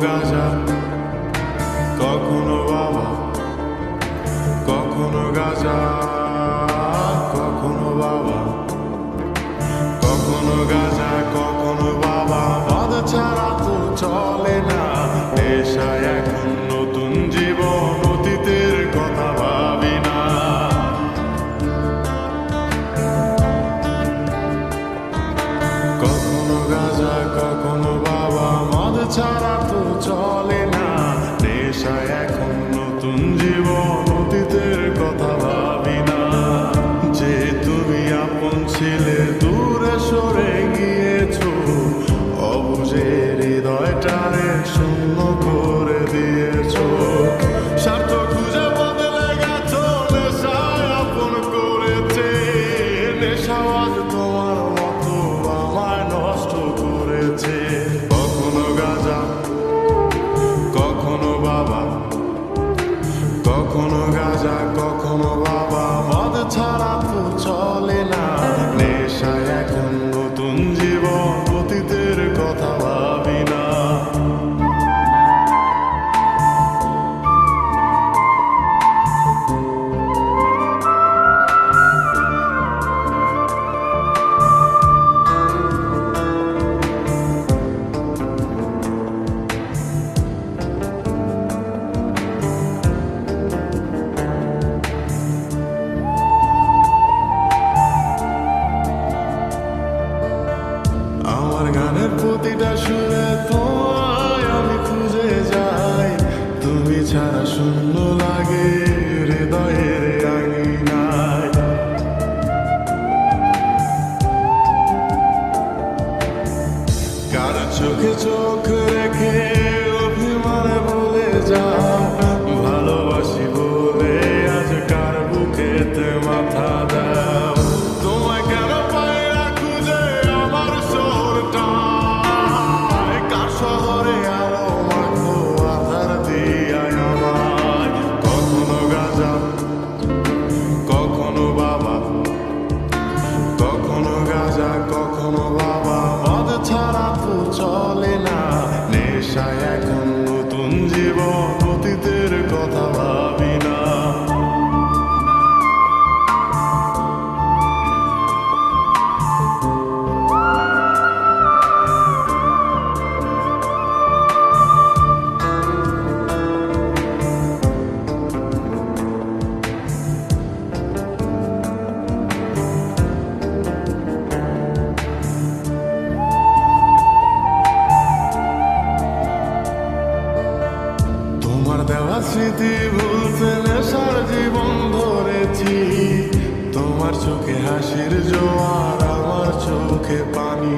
গাঁজা, কখনো বাবা, কখনো গাঁজা, কখনো বাবা, কখনো গাঁজা, কখনো বাবা। মদ ছাড়া তো চলে না, নেশায় এখন নতুন জীবন, অতীতের কথা ভাবি না। কখনো গাঁজা, কখনো বাবা, মদ ছাড়া তো চলে না, নেশায় এখন নতুন জীবন, অতীতের কথা ভাবি না। যে তুমি আপন ছিলে দূরে সরে গিয়েছো, অবুঝের হৃদয়টারে শূন্য করে দিয়েছো। স্বার্থ খুঁজে বদলে গেছো, নেশায় আপন করেছে। নেশাবাজ তোমার মতো আমায় নষ্ট করেছে। কখনো গাঁজা, কখনো বাবা, কখনো গাঁজা, কখনো বাবা। মদ ছাড়া তো চলে না, নেশায় এখন নতুন জীবন, অতীতের কথা ভাবি না। আমার গানের প্রতিটা সুরে তোমায় আমি খুঁজে যাই, তুমি ছাড়া শূন্য লাগে হৃদয়ের আঙিনায়। কার চোখে চোখ রেখে অভিমানে বলে যাও, ভালোবাসি বলে আজ কার বুকেতে মাথা দাও। তোমায় কেন পাই না খুঁজে আমার শহরটা, কার শহরে আলো মাখো আধার দিয়ায় আমায়। কখনো গাঁজা, কখনো বাবা, কখনো গাঁজা, কখনো বাবা। মদ ছাড়া তো চলে না, নেশায় এখন নতুন জীবন, অতীতের কথা ভাবি না। তোমার দেওয়া স্মৃতি ভুলতে নেশার জীবন ধরেছি, তোমার চোখে হাসির জোয়ার, আমার চোখে পানি।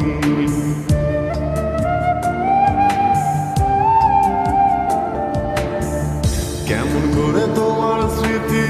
কেমন করে তোমার স্মৃতি